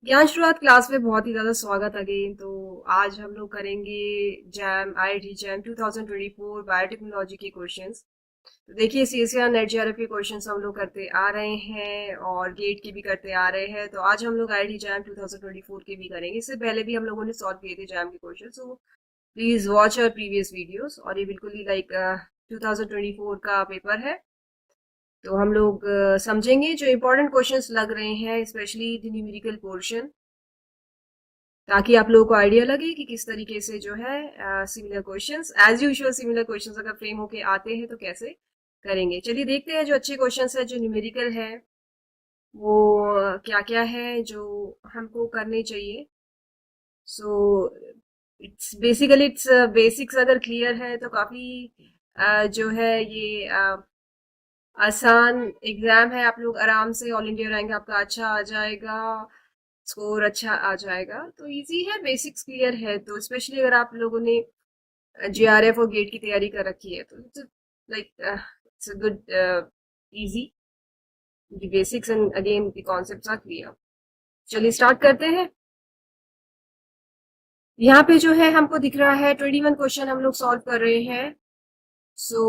ज्ञान शुरुआत क्लास में बहुत ही ज्यादा स्वागत अगेन। तो आज हम लोग करेंगे जैम आईआईटी जैम 2024 बायोटेक्नोलॉजी के क्वेश्चंस। तो देखिए सीएसईआर नेट जेआरएफ के क्वेश्चंस हम लोग करते आ रहे हैं और गेट के भी करते आ रहे हैं। तो आज हम लोग आईआईटी जैम 2024 के भी करेंगे। इससे पहले भी हम लोगों ने सॉल्व किए थे जैम के question. So please watch our previous videos. और ये बिल्कुल ही लाइक 2024 का पेपर है। तो हम लोग समझेंगे जो इम्पोर्टेंट क्वेश्चंस लग रहे हैं, स्पेशली द न्यूमेरिकल पोर्शन, ताकि आप लोगों को आइडिया लगे कि किस तरीके से जो है similar questions, as usual similar questions अगर फ्रेम होके आते हैं तो कैसे करेंगे। चलिए देखते हैं जो अच्छे क्वेश्चंस है, जो न्यूमेरिकल है, वो क्या क्या है जो हमको करने चाहिए। So it's basically it's basics अगर क्लियर है तो काफी जो है ये आसान एग्जाम है। आप लोग आराम से ऑल इंडिया रैंक आपका अच्छा आ जाएगा, स्कोर अच्छा आ जाएगा। तो इजी है, बेसिक्स क्लियर है। तो स्पेशली अगर आप लोगों ने जेआरएफ और गेट की तैयारी कर रखी है तो like it's a good easy. The basics and again the concepts are clear. चलिए स्टार्ट करते हैं। यहाँ पे जो है हमको दिख रहा है 21 क्वेश्चन हम लोग सॉल्व कर रहे हैं। सो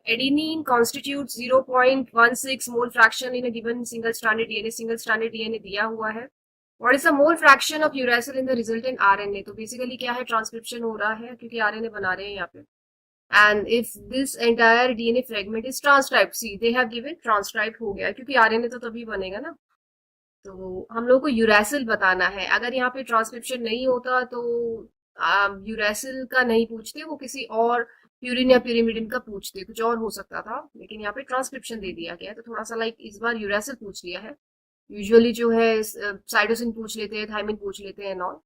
adenine constitutes 0.16 mole fraction in a given single stranded DNA। Single stranded DNA दिया हुआ है। What is the mole fraction of uracil in the resultant RNA. तो बेसिकली क्या है, ट्रांसक्रिप्शन हो रहा है क्योंकि आरएनए बना रहे हैं यहाँ पे। And if this entire DNA fragment is transcribed, see they have given transcribe हो गया क्योंकि आरएनए तो तभी बनेगा ना। तो हम लोग को यूरेसिल बताना है। अगर यहाँ पे ट्रांसक्रिप्शन नहीं होता तो यूरेसिल का नहीं पूछते, वो किसी और प्यूरिन या pyrimidine का पूछते, कुछ और हो सकता था। लेकिन यहाँ पे ट्रांसक्रिप्शन दे दिया गया है तो थोड़ा सा लाइक इस बार यूरेसिल पूछ लिया है। यूजुअली जो है साइटोसिन पूछ लेते हैं, थायमिन पूछ लेते हैं नॉन।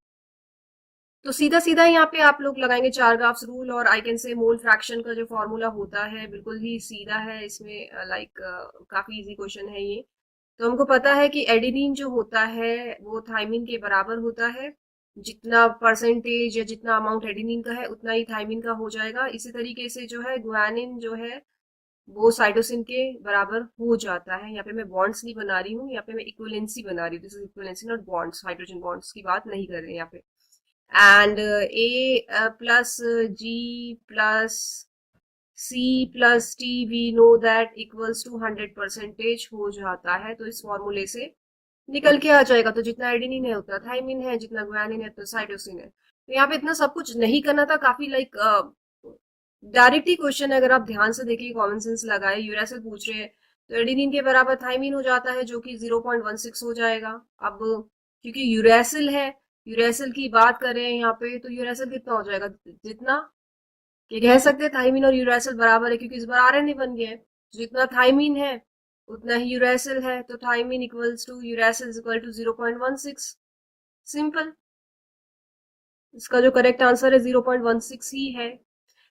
तो सीधा सीधा यहाँ पे आप लोग लगाएंगे चार ग्राफ्स रूल। और I can say mole fraction का जो फॉर्मूला होता है बिल्कुल ही सीधा है इसमें। लाइक काफी इजी क्वेश्चन है ये। तो हमको पता है कि एडेनिन जो होता है वो थायमिन के बराबर होता है। जितना परसेंटेज या जितना अमाउंट एडेनिन का है उतना ही थायमिन का हो जाएगा। इसी तरीके से जो है गुआनिन जो है वो साइटोसिन के बराबर हो जाता है। यहाँ पे मैं बॉन्ड्स नहीं बना रही हूँ, यहाँ पे मैं इक्विवेलेंसी बना रही हूँ। This is equivalency not bonds, hydrogen bonds की बात नहीं कर रहे हैं यहाँ पे। And A plus G plus C plus T we know that equals to 100% हो जाता है। तो इस फॉर्मूले से निकल के आ जाएगा। तो जितना एडेनिन है उतना थाइमिन है, जितना गुआनिन है उतना साइटोसिन है। तो यहाँ पे इतना सब कुछ नहीं करना था, काफी लाइक डायरेक्ट ही क्वेश्चन है। अगर आप ध्यान से देखिए, कॉमन सेंस लगाए, यूरेसिल पूछ रहे हैं तो एडेनिन के बराबर थाइमिन हो जाता है जो कि 0.16 हो जाएगा। अब क्योंकि यूरेसिल है, यूरेसिल की बात करें यहाँ पे तो यूरेसिल कितना हो जाएगा, जितना कि कह सकते हैं थाइमिन और यूरेसिल बराबर है क्योंकि इस बार आरएनए बन गया है। तो जितना थाइमिन है उतना ही यूरेसिल है। तो thymine equals to uracil is equal to 0.16। Simple. इसका जो करेक्ट आंसर है 0.16 ही है।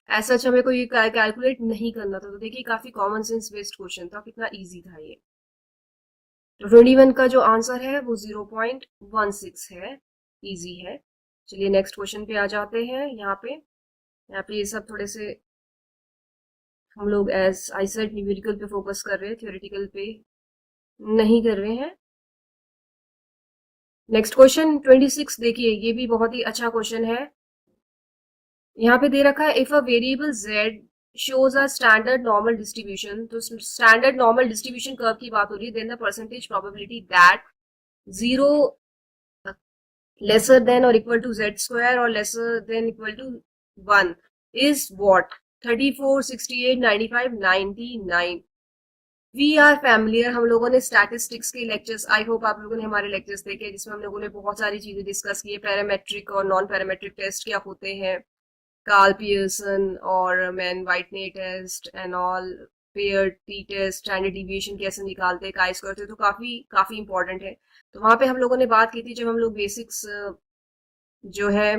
ऐसा हमें को ये कैलकुलेट नहीं करना था। तो देखिए काफी कॉमन सेंस बेस्ड क्वेश्चन था, कितना इजी था ये। तो 21 का जो आंसर है वो 0.16 है, इजी है। चलिए नेक्स्ट क्वेश्चन पे आ जाते हैं। यहाँ पे ये सब थोड़े से हम लोग एज आई सेड न्यूमेरिकल पे फोकस कर रहे हैं, थ्योरेटिकल पे नहीं कर रहे हैं। नेक्स्ट क्वेश्चन 26 देखिए, ये भी बहुत ही अच्छा क्वेश्चन है। यहाँ पे दे रखा है if a variable z shows a standard normal distribution। तो स्टैंडर्ड नॉर्मल डिस्ट्रीब्यूशन कर्व की बात हो रही है। Then the percentage probability that 0 lesser than or equal to z square or lesser than equal to 1 is what? 34, 68, 95, 99। We are familiar, हम लोगों ने statistics के लेक्चर्स, आई होप आप लोगों ने हमारे लेक्चर्स देखे जिसमें हम लोगों ने बहुत सारी चीजें डिस्कस की है। पैरामेट्रिक और नॉन पैरामेट्रिक टेस्ट क्या होते हैं, कार्ल पियर्सन और Mann Whitney test and all, pair T test, standard deviation कैसे निकालते हैं, काई स्क्वायर थे, तो काफी काफी इंपॉर्टेंट है। तो वहां पे हम लोगों ने बात की थी जब हम लोग बेसिक्स जो है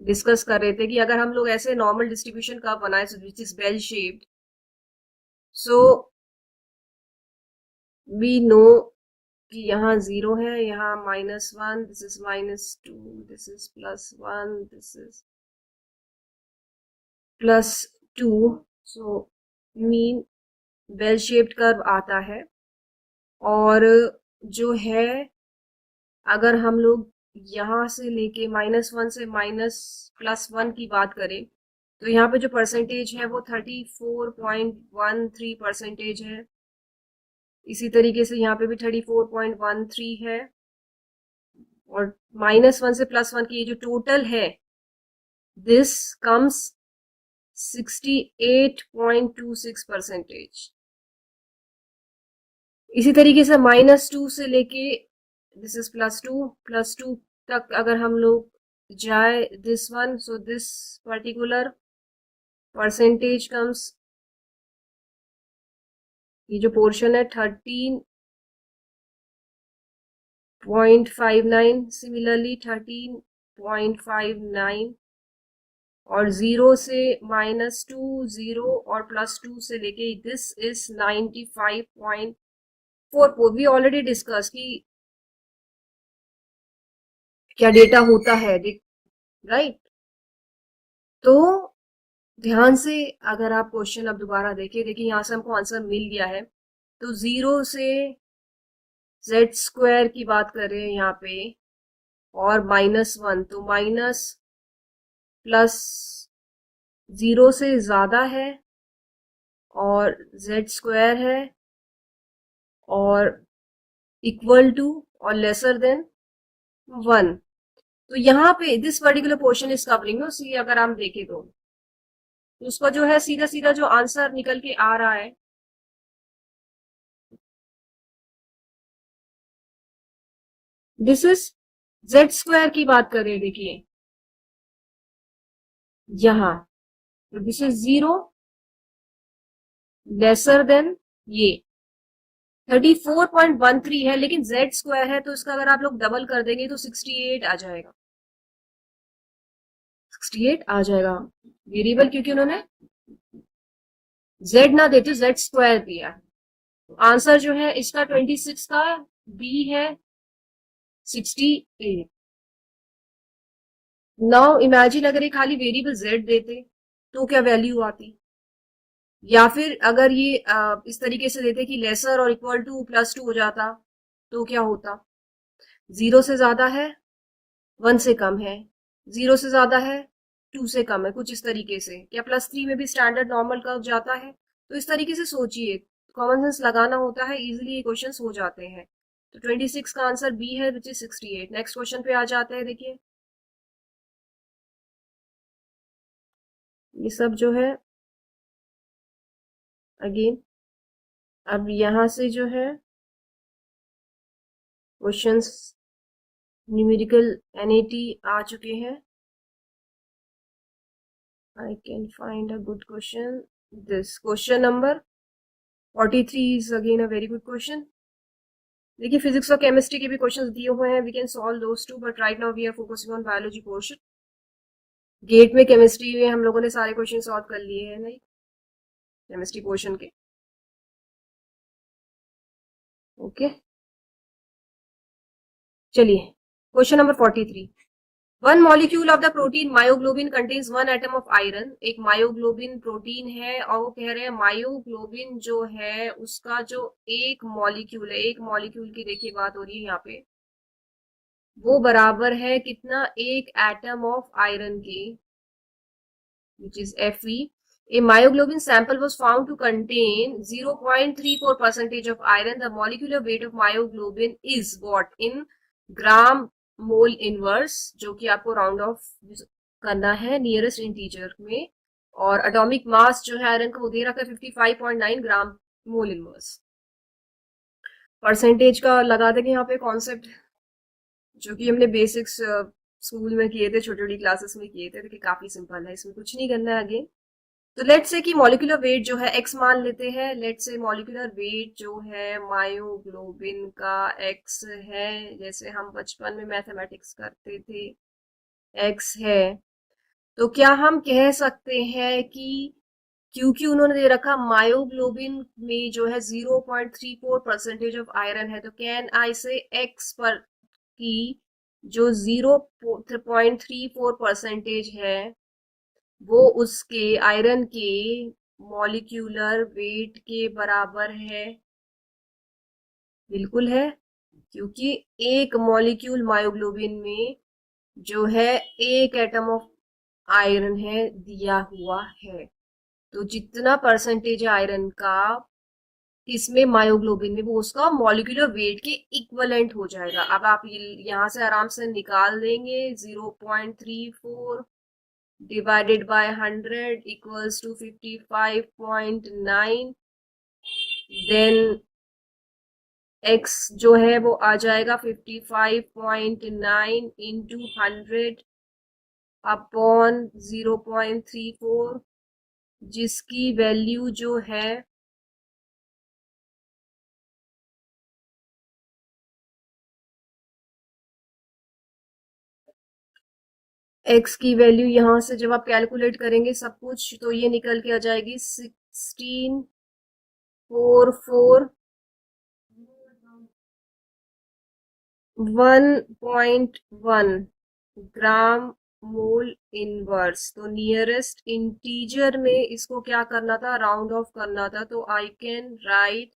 डिस्कस कर रहे थे कि अगर हम लोग ऐसे नॉर्मल डिस्ट्रीब्यूशन का बनाए which is bell shaped, so we know कि यहाँ 0 है, यहाँ -1, this is -2, this is +1, this is +2। So mean bell shaped curve आता है। और जो है अगर हम लोग यहाँ से लेके -1 से -+1 की बात करें तो यहाँ पे जो परसेंटेज है वो 34.13% है। इसी तरीके से यहाँ पे भी 34.13 है, और -1 से +1 की ये जो टोटल है दिस कम्स 68.26%। इसी तरीके से -2 से लेके दिस इज +2 तक अगर हम लोग जाए this one, so this particular percentage comes, ये जो पोर्शन है 13.59, सिमिलरली 13.59, और 0 से -2, 0 और +2 से लेके this is 95.44। We already discuss की क्या डेटा होता है, राइट। तो ध्यान से अगर आप क्वेश्चन अब दोबारा देखिए यहाँ से हमको आंसर मिल गया है। तो 0 से z² की बात करें यहाँ पे, और -1, तो माइनस प्लस 0 से ज्यादा है और z² है, और इक्वल टू और लेसर देन 1। तो यहाँ पे this particular portion is covering no, see अगर हम देखें तो उसका जो है सीधा सीधा जो आंसर निकल के आ रहा है, दिस इज z² की बात करें, देखिए यहां, तो दिस इज 0 लेसर देन ये 34.13 है, लेकिन z² है तो इसका अगर आप लोग डबल कर देंगे तो 68 आ जाएगा। 68 आ जाएगा वेरिएबल, क्योंकि उन्होंने z ना देते z² दिया। आंसर जो है इसका 26 का बी है 68। नाउ इमेजिन अगर ये खाली वेरिएबल z देते तो क्या वैल्यू आती, या फिर अगर ये इस तरीके से देते कि लेसर और इक्वल टू +2 हो जाता तो क्या होता। 0 से ज्यादा है, 1 से कम है, 0 से ज्यादा है, 2 से कम है, कुछ इस तरीके से। क्या +3 में भी स्टैंडर्ड नॉर्मल कर्व जाता है? तो इस तरीके से सोचिए, कॉमन सेंस लगाना होता है, इजीली ये क्वेश्चंस हो जाते हैं। तो 26 का आंसर बी है विच इज 68। नेक्स्ट क्वेश्चन पे आ जाते हैं। देखिए ये सब जो है अगेन, अब यहां से जो है क्वेश्चंस न्यूमेरिकल एनएटी आ चुके हैं। I can find a good question. This question number 43 is again a very good question. देखिए फिजिक्स और केमिस्ट्री के भी क्वेश्चंस दिए हुए हैं, we can solve those too, but right now we are focusing on biology portion. GATE में chemistry में हम लोगों ने सारे क्वेश्चन सॉल्व कर लिए हैं, नहीं केमिस्ट्री पोर्शन के। ओके चलिए question number 43। One molecule of the protein myoglobin contains 1 atom of iron. एक मायोग्लोबिन प्रोटीन है और वो कह रहे हैं मायोग्लोबिन जो है उसका जो एक मॉलिक्यूल है, एक मॉलिक्यूल की देखिए बात हो रही है यहाँ पे, वो बराबर है कितना, एक एटम ऑफ आयरन के, which is Fe. A myoglobin sample was found to contain 0.34% of iron. The molecular weight of myoglobin is what in gram mole inverse, जो कि आपको राउंड ऑफ करना है नियरेस्ट इंटीजर में, और एटॉमिक मास जो है आयरन का वो दे रखा है 55.9 ग्राम मोल इनवर्स। परसेंटेज का लगा देंगे यहाँ पे कॉन्सेप्ट, जो कि हमने बेसिक्स स्कूल में किए थे, छोटी छोटी क्लासेस में किए थे, तो काफी सिंपल है, इसमें कुछ नहीं करना है अगेन। तो लेट्स से कि मॉलिक्यूलर वेट जो है x मान लेते हैं। लेट्स से मॉलिक्यूलर वेट जो है मायोग्लोबिन का x है, जैसे हम बचपन में मैथमेटिक्स करते थे x है। तो क्या हम कह सकते हैं कि क्योंकि उन्होंने दे रखा मायोग्लोबिन में जो है 0.34% ऑफ आयरन है, तो कैन आई से x पर की जो 0.34% है वो उसके आयरन के मॉलिक्यूलर वेट के बराबर है? बिल्कुल है। क्योंकि एक मॉलिक्यूल मायोग्लोबिन में जो है एक एटम ऑफ आयरन है दिया हुआ है, तो जितना परसेंटेज है आयरन का इसमें मायोग्लोबिन में, वो उसका मॉलिक्यूलर वेट के इक्वलेंट हो जाएगा। अब आप यहाँ से आराम से निकाल देंगे, 0.34 divided by 100 equals to 55.9, then x जो है वो आ जाएगा 55.9 इंटू 100 अपॉन 0.34, जिसकी वैल्यू जो है x की वैल्यू यहां से जब आप कैलकुलेट करेंगे सब कुछ, तो ये निकल के आ जाएगी 1644 1.1 ग्राम मोल इनवर्स। तो नियरेस्ट इंटीजर में इसको क्या करना था, राउंड ऑफ करना था, तो आई कैन राइट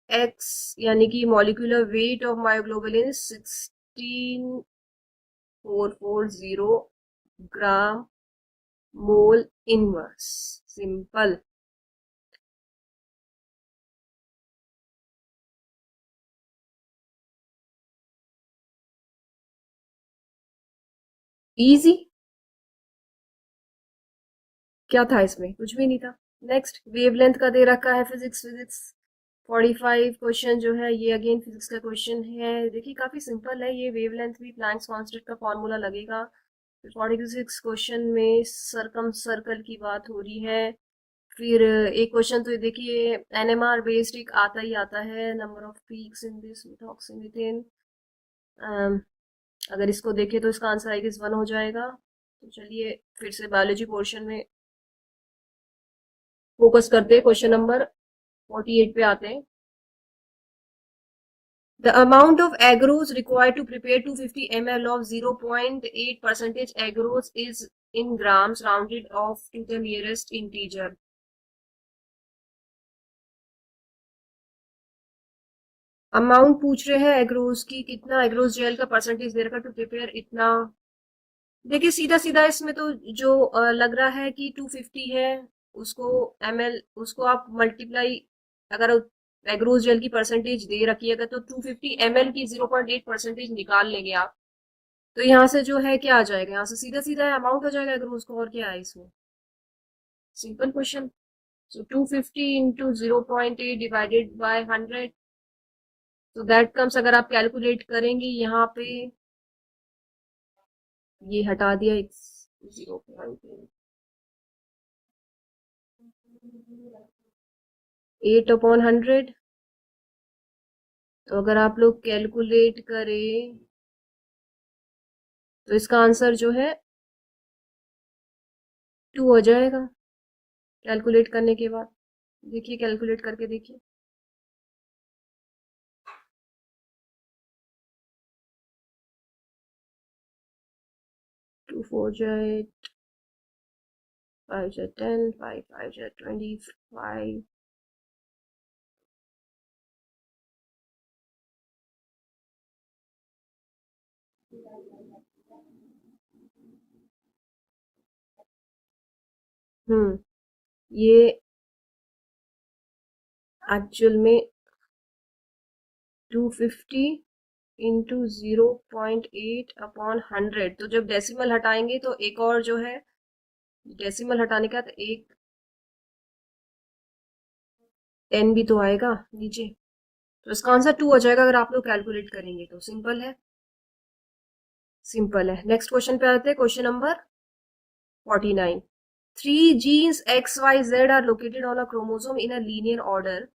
x यानी कि molecular weight of myoglobin 16440 gram mole inverse. Simple. Easy. क्या था इसमें, कुछ भी नहीं था। नेक्स्ट, वेवलेंथ का दे रखा है फिजिक्स 45 क्वेश्चन जो है ये अगेन फिजिक्स का क्वेश्चन है। देखिए काफी सिंपल है ये, वेवलेंथ भी प्लैंक्स कांस्टेंट का फॉर्मूला लगेगा। 46 क्वेश्चन में सरकम सर्कल की बात हो रही है। फिर एक क्वेश्चन तो देखिए एनएमआर बेस्ड एक आता ही आता है, number of peaks in this methoxymethane. अगर इसको देखें तो इसका आंसर आई गेस 1 हो जाएगा। तो चलिए फिर से बायोलॉजी पोर्शन में फोकस करते हैं, क्वेश्चन नंबर 48 पे आते हैं। The amount of agarose required to prepare 250 ml of 0.8 percentage agarose is in grams rounded off to the nearest integer. Amount पूछ रहे हैं एग्रोज की, कितना एग्रोज जेल का परसेंटेज दे रखा टू प्रिपेयर इतना। देखिए सीधा सीधा इसमें तो जो लग रहा है कि 250 है, उसको ml, उसको आप मल्टीप्लाई, अगर एग्रोज जेल की परसेंटेज दे रखी है अगर, तो 250 ml की 0.8 परसेंटेज निकाल लेंगे आप। तो यहाँ से जो है क्या आ जाएगा, यहाँ से सीधा सीधा अमाउंट हो जाएगा एग्रोज का, और क्या है इसमें, simple question. So 250 into 0.8 divided by 100, तो दैट कम्स, अगर आप कैलकुलेट करेंगे यहाँ पे, ये हटा दिया 0.8 अपॉन 100। तो अगर आप लोग कैलकुलेट करें तो इसका आंसर जो है 2 हो जाएगा कैलकुलेट करने के बाद। देखिए कैलकुलेट करके देखिए, 2 4 जाए 5 जाए 10, 5 5 जाए 25। ये एक्चुअल में 250 इंटू 0.8 अपॉन 100, तो जब डेसिमल हटाएंगे तो एक और जो है, डेसिमल हटाने का तो एक 10 भी तो आएगा नीचे, तो इसका आंसर 2 हो जाएगा अगर आप लोग कैलकुलेट करेंगे तो। सिंपल है, सिंपल है। नेक्स्ट क्वेश्चन पे आते हैं, question number 49। 3 genes X, Y, Z are located on a chromosome in a linear order.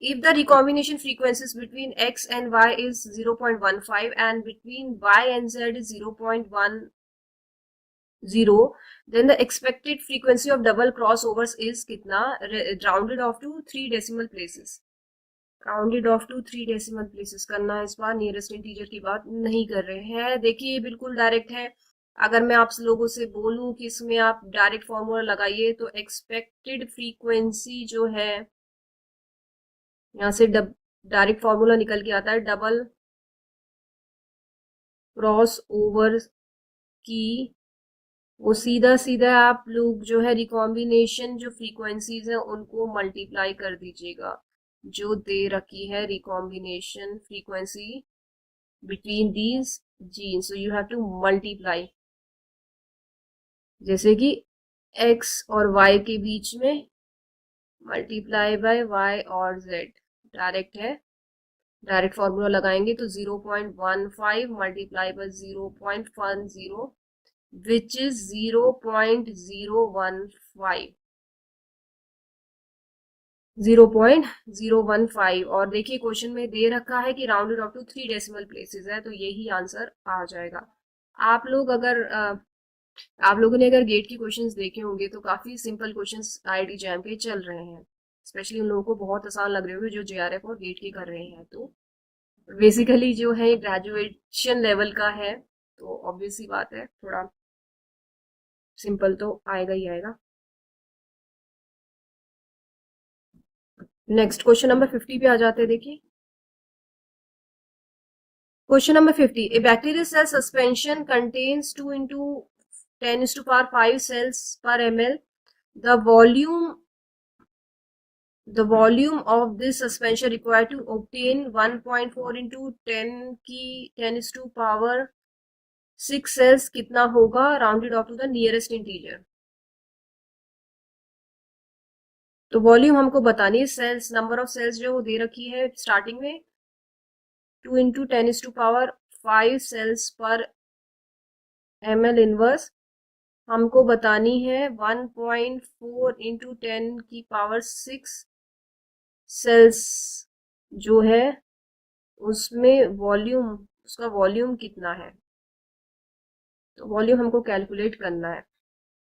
If the recombination frequencies between X and Y is 0.15 and between Y and Z is 0.10, then the expected frequency of double crossovers is कितना, rounded off to 3 decimal places। Rounded off to 3 decimal places करना है इस बार, nearest integer की बात नहीं कर रहे हैं। देखिए बिल्कुल डायरेक्ट है। अगर मैं आप लोगों से बोलूं कि इसमें आप डायरेक्ट फॉर्मूला लगाइए, तो एक्सपेक्टेड फ्रीक्वेंसी जो है यहाँ से डायरेक्ट फॉर्मूला निकल के आता है, डबल क्रॉस ओवर की वो सीधा सीधा आप लोग जो है रिकॉम्बिनेशन जो फ्रीक्वेंसीज है उनको मल्टीप्लाई कर दीजिएगा जो दे रखी है recombination frequency between these genes, so you have to multiply, जैसे कि x और y के बीच में मल्टीप्लाई बाय y और z डायरेक्ट है, डायरेक्ट फॉर्मूला लगाएंगे तो 0.15 मल्टीप्लाई बाय 0.10 विच इज 0.015 0.015। और देखिए क्वेश्चन में दे रखा है कि rounded off to 3 decimal places है, तो यही आंसर आ जाएगा। आप लोग अगर आप लोगों ने अगर गेट की क्वेश्चंस देखे होंगे तो काफी सिंपल क्वेश्चंस आईआईटी जैम के चल रहे हैं, स्पेशली उन लोगों को बहुत आसान लग रहे होंगे जो जेआरएफ और गेट की कर रहे हैं। तो बेसिकली जो है ग्रेजुएशन लेवल का है, तो ऑब्वियस सी बात है थोड़ा सिंपल तो आएगा ही आएगा। नेक्स्ट क्वेश्चन नंबर 50 पे आ जाते हैं। देखिए question number 50, a bacterial cell suspension contains 2 into 10⁵ cells per ml. The volume of this suspension required to obtain 1.4 into 10⁶ cells कितना होगा, rounded off to the nearest integer. तो वॉल्यूम हमको बतानी है, सेल्स नंबर ऑफ सेल्स जो दे रखी है starting में 2 into 10⁵ सेल्स पर ml इनवर्स, हमको बतानी है 1.4 into 10⁶ सेल्स जो है उसमें वॉल्यूम, उसका वॉल्यूम कितना है, तो वॉल्यूम हमको कैलकुलेट करना है।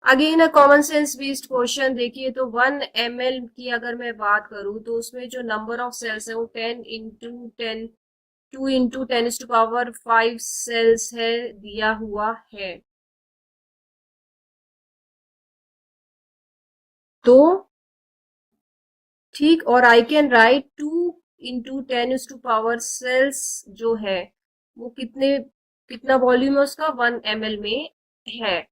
Again a common sense based question. देखिए तो 1 ml की अगर मैं बात करूं तो उसमें जो नंबर ऑफ सेल्स है वो 10 into 10 2 into 10⁵ सेल्स है दिया हुआ है। तो ठीक, और I can write 2 into 10⁻⁴ cells जो है वो कितना वॉल्यूम है उसका 1 ml में है।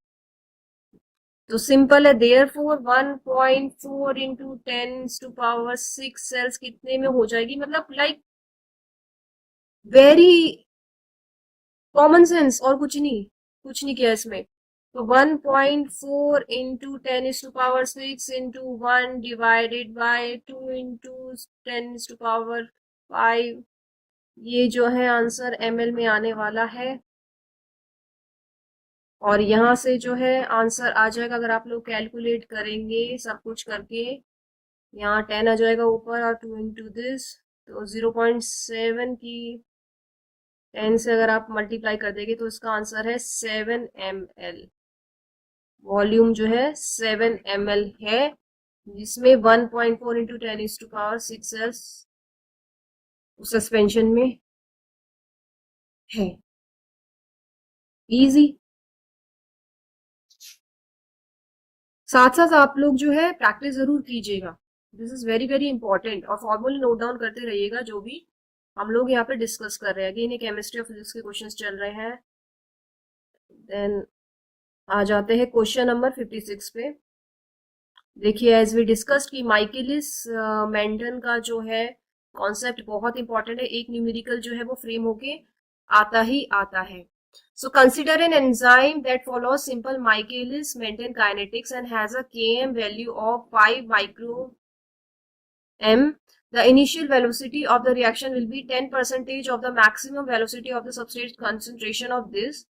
तो सिंपल है, देयरफॉर 1.4 into 10⁻⁶ सेल्स कितने में हो जाएगी, मतलब लाइक वेरी कॉमन सेंस और कुछ नहीं किया इसमें। तो 1.4 into 10⁻⁶ into 1 divided by 2 into 10⁻⁵, ये जो है आंसर ml में आने वाला है। और यहाँ से जो है आंसर आ जाएगा, अगर आप लोग कैलकुलेट करेंगे सब कुछ करके, यहाँ 10 आ जाएगा ऊपर और 2 into दिस, तो 0.7 की 10 से अगर आप मल्टीप्लाई कर देंगे तो इसका आंसर है 7 ml। वॉल्यूम जो है 7 ml है, जिसमें 1.4 into 10⁻⁶ सेल्स सस्पेंशन में है। इजी। साथ साथ आप लोग जो है प्रैक्टिस जरूर कीजिएगा, this is very very important, और फॉर्मूले नोट डाउन करते रहिएगा जो भी हम लोग यहाँ पे डिस्कस कर रहे हैं। अगेन ये केमिस्ट्री और फिजिक्स के क्वेश्चंस चल रहे हैं। देन आ जाते हैं क्वेश्चन नंबर 56 पे। देखिए एज वी डिस्कस्ड कि माइकेलिस मेंटन का जो है कॉन्सेप्ट बहुत इंपॉर्टेंट है, एक न्यूमेरिकल जो है वो फ्रेम होके आता ही आता है। So consider an enzyme that follows simple Michaelis-Menten kinetics and has a Km value of 5 micro m. The initial velocity of the reaction will be 10% of the maximum velocity of the substrate concentration of this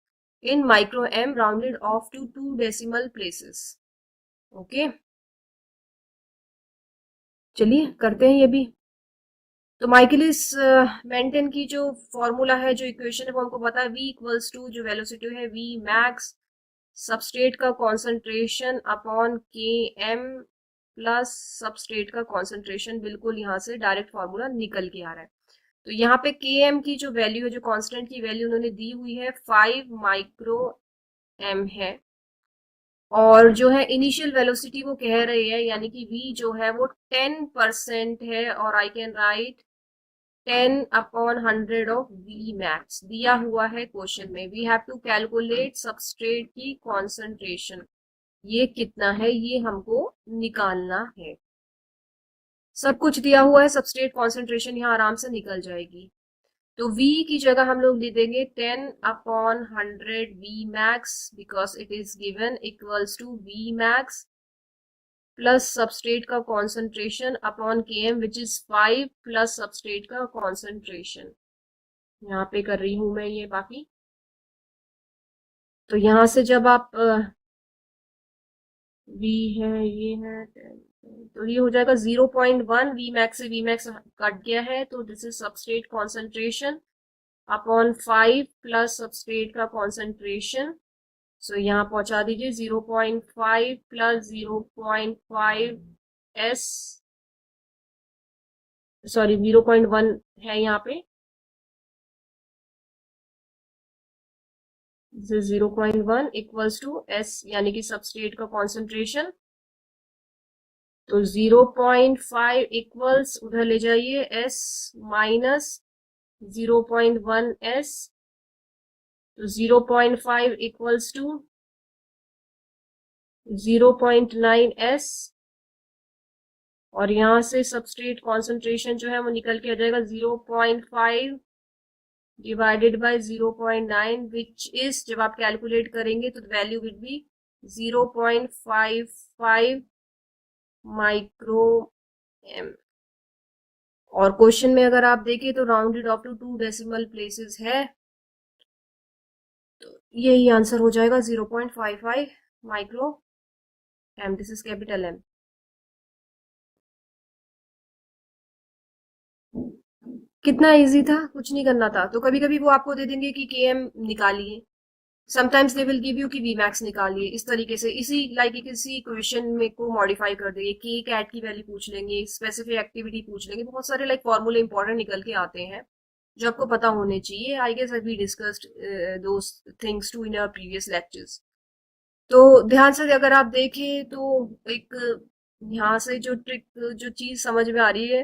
in micro m rounded off to 2 decimal places. Okay. चलिए करते हैं ये भी। तो माइकेलिस maintain की जो formula है, जो इक्वेशन है वो हमको पता है, v इक्वल्स टू जो वेलोसिटी है v मैक्स सबस्ट्रेट का concentration upon K M plus substrate का कॉन्सेंट्रेशन, बिल्कुल यहाँ से डायरेक्ट फॉर्मूला निकल के आ रहा है। तो यहाँ पे के एम की जो वैल्यू है, जो कांस्टेंट की वैल्यू उन्होंने दी हुई है 5 माइक्रो एम है, और जो है इनिशियल वेलोसिटी वो कह रही है यानी कि v जो है वो 10% है, और I can write 10/100 of V max दिया हुआ है क्वेश्चन में। We have to calculate substrate की कॉन्सेंट्रेशन। ये कितना है ये हमको निकालना है। सब कुछ दिया हुआ है, सबस्ट्रेट कॉन्सेंट्रेशन यहाँ आराम से निकल जाएगी। तो V की जगह हम लोग लिख देंगे 10/100 V max because it is given equals to V max plus substrate का concentration upon Km which is 5 plus substrate का कॉन्सेंट्रेशन। यहाँ पे कर रही हूं मैं ये बाकी। तो यहाँ से जब आप V है ये है तो ये हो जाएगा 0.1। V max से V max कट गया है तो this is substrate concentration upon 5 plus substrate का कॉन्सेंट्रेशन। सो यहाँ पहुंचा दीजिए 0.5 प्लस 0.5 एस, सॉरी 0.1 है यहाँ पे, 0.1 इक्वल्स टू एस यानी कि सबस्ट्रेट का कॉन्सेंट्रेशन। तो 0.5 इक्वल्स उधर ले जाइए एस माइनस 0.1 एस। तो 0.5 इक्वल्स टू 0.9 एस और यहाँ से सबस्ट्रेट कॉन्सेंट्रेशन जो है वो निकल के आ जाएगा 0.5 डिवाइडेड बाय 0.9 विच इज, जब आप कैलकुलेट करेंगे तो value will be 0.55 micro M. और क्वेश्चन में अगर आप देखें तो rounded off to 2 decimal places है, तो यही आंसर हो जाएगा 0.55 micro M. This is capital M. कितना इजी था, कुछ नहीं करना था। तो कभी कभी वो आपको दे देंगे कि Km निकालिए, sometimes they will give you कि V max निकालिए। इस तरीके से इसी लाइक किसी क्वेश्चन में को मॉडिफाई कर देंगे, K कैट की वैल्यू पूछ लेंगे, स्पेसिफिक एक्टिविटी पूछ लेंगे। बहुत सारे लाइक फॉर्मूले इंपॉर्टेंट निकल के आते हैं जो आपको पता होने चाहिए। I guess we discussed those things too in our previous lectures. तो ध्यान से अगर आप देखें तो एक यहाँ से जो ट्रिक जो चीज समझ में आ रही है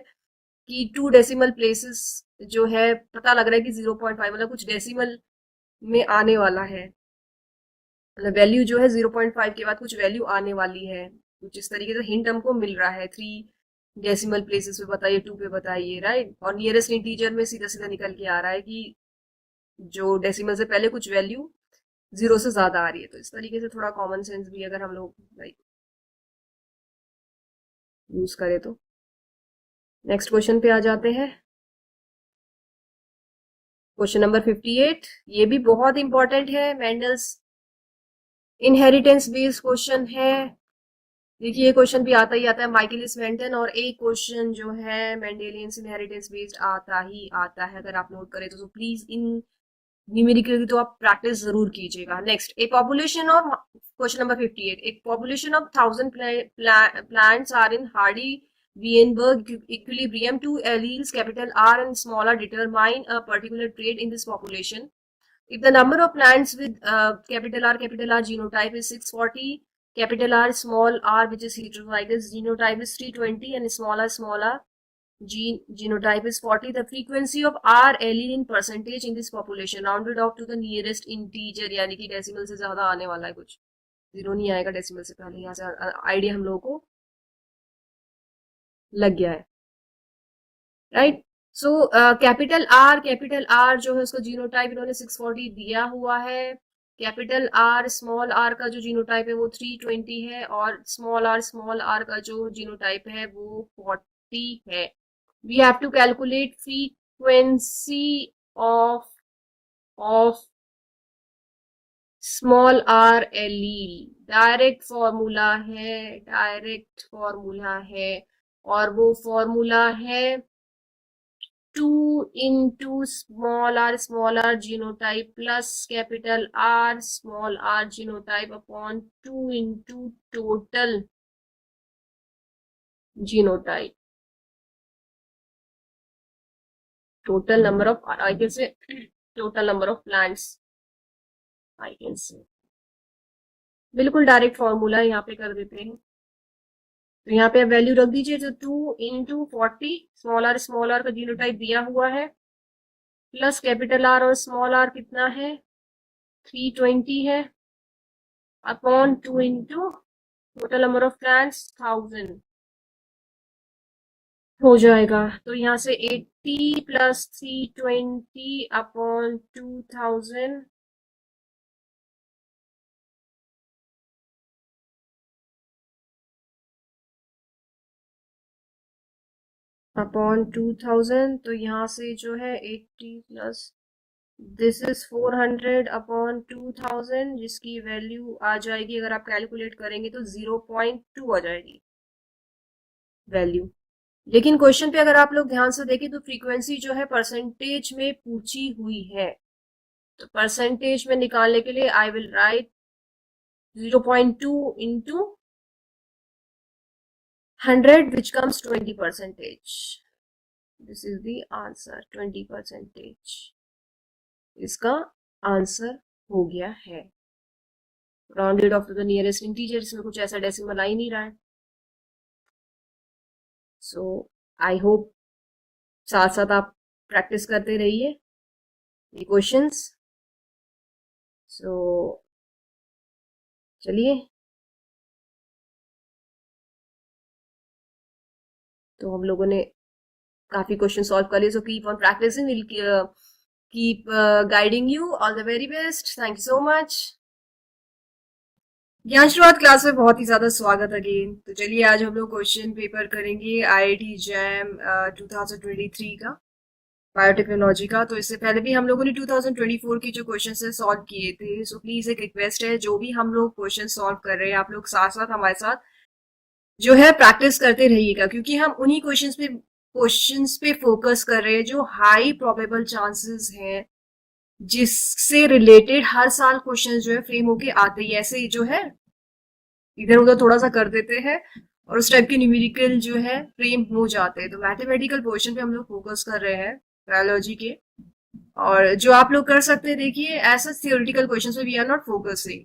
कि 2 डेसिमल प्लेसेस जो है, पता लग रहा है कि 0.5 मतलब कुछ डेसिमल में आने वाला है, मतलब वैल्यू जो है 0.5 के बाद कुछ वैल्यू आने वाली है। कुछ इस तरीके से हिंट हमको मिल रहा है। 3 डेसिमल प्लेसेस पे बताइए, 2 पे बताइए, राइट। और नियरेस्ट इंटीजर में सीधा सीधा निकल के आ रहा है कि जो डेसिमल से पहले कुछ वैल्यू 0 से ज्यादा आ रही है। तो इस तरीके से थोड़ा कॉमन सेंस भी अगर हम लोग लाइक यूज करें तो। नेक्स्ट क्वेश्चन पे आ जाते हैं। क्वेश्चन नंबर 58, ये भी बहुत इंपॉर्टेंट है, मेंडल्स इनहेरिटेंस बेस्ड क्वेश्चन है। देखिए ये क्वेश्चन भी आता ही आता है, माइकलिस मेंटन, और एक क्वेश्चन जो है मेंडेलियंस इनहेरिटेंस बेस्ड आता ही आता है। अगर आप नोट करें तो प्लीज इन न्यूमेरिकल तो आप प्रैक्टिस जरूर कीजिएगा। Next, a population of, question number 58, एक population of 1000 plants are in Hardy Weinberg equilibrium. Two alleles capital R and small r determine a particular trait in this population. If the number of plants with capital R genotype is 640, capital R small r which is heterozygous genotype is 320 and small r genotype is 40, the frequency of R allele in percentage in this population rounded off to the nearest integer, यानी कि decimal से ज्यादा आने वाला है, कुछ zero नहीं आएगा डेसिमल से पहले। यहाँ से आइडिया हम लोगों को लग गया है, राइट। सो कैपिटल आर जो है उसका जीनोटाइप इन्होंने 640 दिया हुआ है। कैपिटल आर स्मॉल आर का जो जीनोटाइप है वो 320 है और स्मॉल आर का जो जीनोटाइप है वो 40 है। We have to calculate frequency of small r allele. Direct formula है और वो फॉर्मूला है 2 into small r genotype plus capital R small r genotype upon 2 into total genotype. Total number of, I can say total number of plants, I can say. बिल्कुल direct formula यहाँ पे कर देते हैं। तो यहाँ पे वैल्यू रख दीजिए, तो 2 × 40, स्मॉल आर का जीनोटाइप दिया हुआ है, प्लस कैपिटल आर और स्मॉल आर कितना है 320 है, upon 2 into total number of plants 1000 हो जाएगा। तो यहाँ से 80 प्लस 320 अपॉन 2000 अपॉन 2000, तो यहाँ से जो है 80 प्लस दिस इज 400 अपॉन 2000, जिसकी वैल्यू आ जाएगी, अगर आप कैलकुलेट करेंगे तो 0.2 आ जाएगी वैल्यू। लेकिन क्वेश्चन पे अगर आप लोग ध्यान से देखें तो फ्रीक्वेंसी जो है परसेंटेज में पूछी हुई है, तो परसेंटेज में निकालने के लिए I will write 0.2 into 100 which comes 20%. This is the answer, 20%. इसका आंसर हो गया है। Rounded off to the nearest integer, इसमें कुछ ऐसा डेसिमल आ ही नहीं रहा है। सो आई होप साथ साथ आप प्रैक्टिस करते रहिए ये क्वेश्चंस। सो चलिए, तो हम लोगों ने काफी क्वेश्चन सॉल्व कर लिए। So keep on practicing, will keep guiding you. All the very best, thank you so much. ज्ञान शुरुआत क्लास में बहुत ही ज्यादा स्वागत अगेन। तो चलिए आज हम लोग क्वेश्चन पेपर करेंगे आईआईटी जैम 2023 का, बायोटेक्नोलॉजी का। तो इससे पहले भी हम लोगों ने 2024 के जो क्वेश्चन है सॉल्व किए थे। सो प्लीज एक रिक्वेस्ट है, जो भी हम लोग क्वेश्चन सॉल्व कर रहे हैं आप लोग साथ साथ हमारे साथ जो है प्रैक्टिस करते रहिएगा, क्योंकि हम उन्हीं क्वेश्चंस पे फोकस कर रहे हैं जो हाई प्रोबेबल चांसेस हैं, जिससे रिलेटेड हर साल क्वेश्चन जो है फ्रेम होके आते ही ऐसे ही जो है इधर उधर थोड़ा सा कर देते हैं और उस टाइप के न्यूमेरिकल जो है फ्रेम हो जाते हैं। तो मैथमेटिकल पोर्शन पे हम लोग फोकस कर रहे हैं बायोलॉजी के, और जो आप लोग कर सकते हैं देखिए, ऐसा थियोरिटिकल क्वेश्चन पे वी आर नॉट फोकसिंग।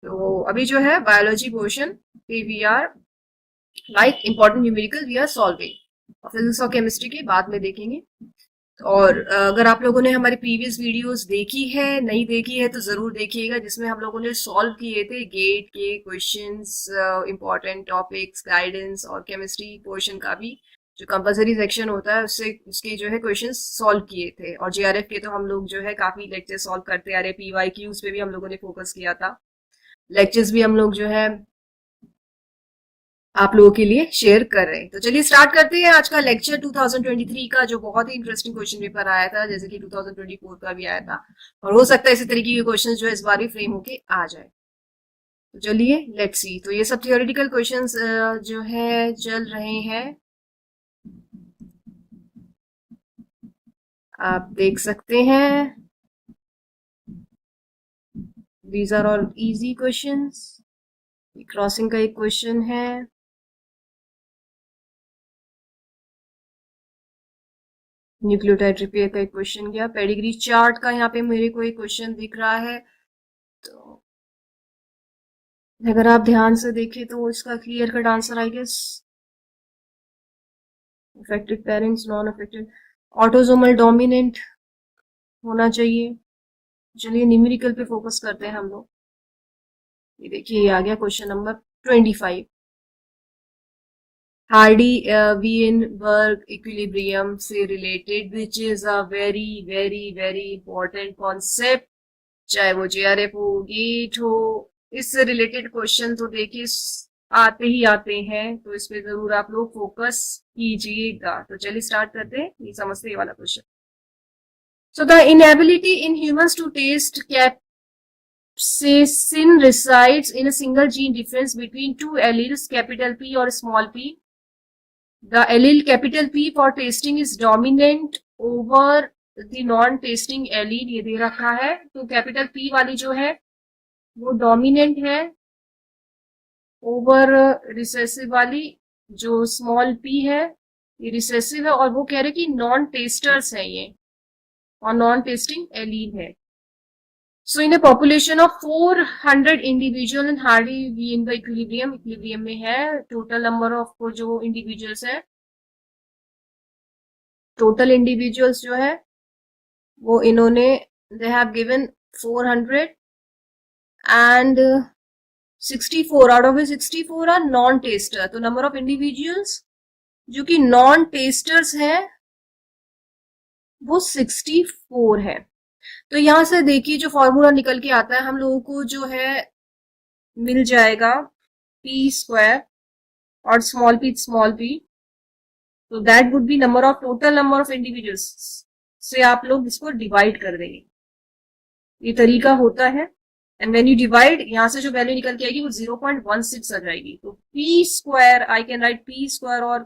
तो अभी जो है बायोलॉजी पोर्शन पे we are like important numerical we are solving, और फिजिक्स और केमिस्ट्री के बाद में देखेंगे। और अगर आप लोगों ने हमारी प्रीवियस वीडियोस देखी है, नहीं देखी है तो जरूर देखिएगा, जिसमें हम लोगों ने सॉल्व किए थे गेट के क्वेश्चंस, इंपॉर्टेंट टॉपिक्स, गाइडेंस और केमिस्ट्री पोर्शन का भी जो कंपलसरी सेक्शन होता है उससे उसके जो है क्वेश्चंस सॉल्व किए थे। और जेआरएफ के तो हम लोग जो है काफी लेक्चर सॉल्व करते आ रहे, पीवाईक्यूज पे भी हम लोगों ने फोकस किया था, लेक्चर्स भी हम लोग जो है आप लोगों के लिए शेयर कर रहे हैं। तो चलिए स्टार्ट करते हैं आज का लेक्चर 2023 का, जो बहुत ही इंटरेस्टिंग क्वेश्चन पेपर आया था, जैसे कि 2024 का भी आया था, और हो सकता है इसी तरीके के क्वेश्चंस जो है इस बार भी फ्रेम होके आ जाए। तो चलिए लेट्स सी। तो ये सब थियोरेटिकल क्वेश्चंस जो है चल रहे हैं, आप देख सकते हैं। These are all easy questions. Crossing का एक क्वेश्चन है, न्यूक्लियोटाइड रिपेयर का एक क्वेश्चन गया, पेडिग्री चार्ट का यहाँ पे मेरे को एक क्वेश्चन दिख रहा है। तो अगर आप ध्यान से देखें तो इसका clear cut answer I guess affected parents, non affected, autosomal dominant होना चाहिए। चलिए न्यूमेरिकल पे फोकस करते हैं हम लोग। ये देखिए, ये आ गया question number 25, Hardy Weinberg equilibrium से related, which is a very very very important concept, चाहे वो जेआरएफ हो, गेट हो, इससे रिलेटेड क्वेश्चन तो देखिए आते ही आते हैं, तो इस पे जरूर आप लोग फोकस कीजिएगा। तो चलिए स्टार्ट करते हैं, ये समझते हैं ये वाला question. So the inability in humans to taste capsaicin resides in a single gene difference between two alleles, capital P or small p. The allele capital P for tasting is dominant over the non-tasting allele, ये दे रखा है। तो capital P वाली जो है वो dominant है over recessive वाली, जो स्मॉल p है ये रिसेसिव है, और वो कह रहे कि नॉन टेस्टर्स है ये, और नॉन टेस्टिंग एलील है। So in a population of 400 individual in Hardy Weinberg equilibrium, equilibrium में है, टोटल नंबर ऑफ जो इंडिविजुअल्स है, टोटल इंडिविजुअल्स जो है वो इन्होंने they have given 400 and 64 out of 64 are non tester. तो नंबर ऑफ इंडिविजुअल्स जो कि नॉन टेस्टर्स हैं वो 64 है. तो यहां से देखिए जो फॉर्मूला निकल के आता है हम लोगों को जो है मिल जाएगा पी स्क्वायर और स्मॉल पी. तो that would B number of total number of individuals से आप लोग इसको डिवाइड कर देंगे. ये तरीका होता है. एंड व्हेन यू डिवाइड यहां से जो वैल्यू निकल के आएगी वो 0.16 आ जाएगी. तो P square I can right P square और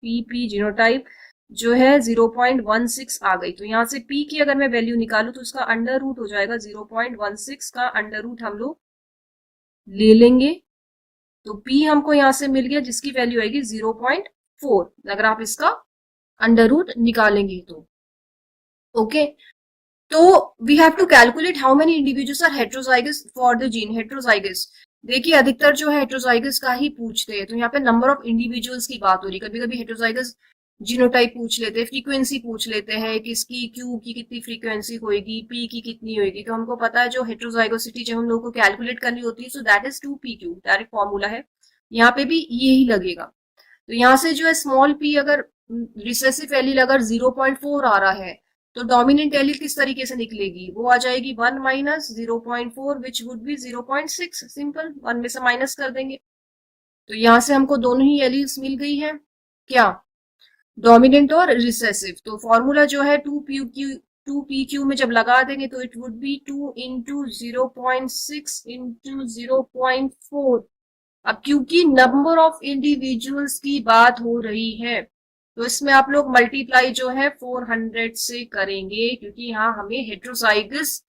पी जीनोटाइप जो है 0.16 आ गई. तो यहां से p की अगर मैं वैल्यू निकालू तो उसका अंडर रूट हो जाएगा 0.16 का अंडर रूट हम लोग ले लेंगे. तो p हमको यहां से मिल गया जिसकी वैल्यू आएगी 0.4 अगर आप इसका अंडर रूट निकालेंगे तो. ओके तो we have to calculate how many individuals are heterozygous for the gene heterozygous. देखिए अधिकतर जो है हेट्रोजाइगस का ही पूछते हैं. तो यहाँ पे नंबर ऑफ इंडिविजुअल्स की बात हो रही है. कभी कभी हेट्रोजाइगस जीनोटाइप पूछ लेते हैं, फ्रीक्वेंसी पूछ लेते हैं किसकी क्यू की कितनी फ्रीक्वेंसी होगी, पी की कितनी होगी. तो हमको पता है जो हेट्रोजाइगोसिटी जब हम लोग को कैलकुलेट करनी होती है so that is 2pq direct formula है. यहाँ पे भी यही लगेगा. तो यहाँ से जो है स्मॉल पी अगर रिसेसिव एलील अगर 0.4 आ रहा है तो डोमिनेंट एलील किस तरीके से निकलेगी, वो आ जाएगी 1 minus 0.4 which would be 0.6. Simple 1 में से माइनस कर देंगे. तो यहाँ से हमको दोनों ही एलील्स मिल गई है क्या, डोमिनेंट और रिसेसिव. तो फॉर्मूला जो है 2pq में जब लगा देंगे तो it would be 2 into 0.6 into 0.4. अब क्योंकि नंबर ऑफ इंडिविजुअल्स की बात हो रही है तो इसमें आप लोग मल्टीप्लाई जो है 400 से करेंगे क्योंकि यहाँ हमें हेट्रोजाइगस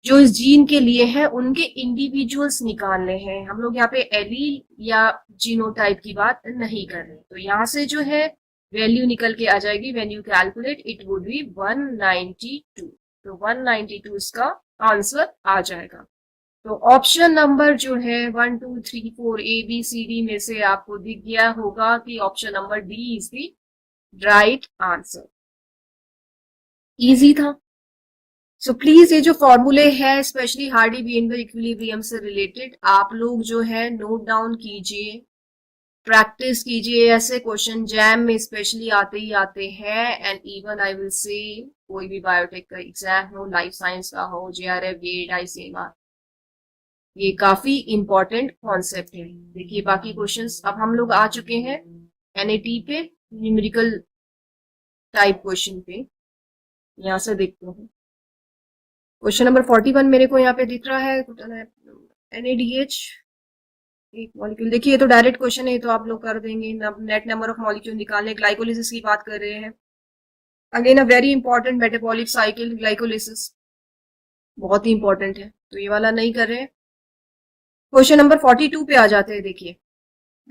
जो इस जीन के लिए है उनके इंडिविजुअल्स निकालने हैं. हम लोग यहाँ पे एलील या जीनोटाइप की बात नहीं कर रहे. तो यहाँ से जो है वैल्यू निकल के आ जाएगी when you calculate it would be 192. तो 192 इसका आंसर आ जाएगा. तो ऑप्शन नंबर जो है 1 2 3 4 ए बी सी डी में से आपको दिख गया होगा कि option number D is the right answer. Easy था. सो प्लीज ये जो फॉर्मूले हैं स्पेशली हार्डी वीनबर्ग इक्विलिब्रियम से रिलेटेड आप लोग जो है नोट डाउन कीजिए, प्रैक्टिस कीजिए. ऐसे क्वेश्चन जैम में स्पेशली आते ही आते हैं. And even I will say कोई भी बायोटेक का एग्जाम हो, लाइफ साइंस का हो, जेआरएफ गेट आईसीएमआर, ये काफी इंपॉर्टेंट कॉन्सेप्ट है. देखिए बाकी क्वेश्चंस अब हम लोग आ चुके हैं एनएटी पे, न्यूमेरिकल टाइप क्वेश्चन पे. यहां से देखते हैं क्वेश्चन नंबर 41 मेरे को यहाँ पे दिख रहा है. NADH एक मॉलिक्यूल. देखिए ये तो डायरेक्ट क्वेश्चन है, ये तो आप लोग कर देंगे. नेट नंबर ऑफ मॉलिक्यूल निकालने, ग्लाइकोलिसिस की बात कर रहे हैं. Again a very important metabolic cycle glycolysis बहुत ही इंपॉर्टेंट है. तो ये वाला नहीं कर रहे हैं. क्वेश्चन नंबर 42 पे आ जाते हैं. देखिए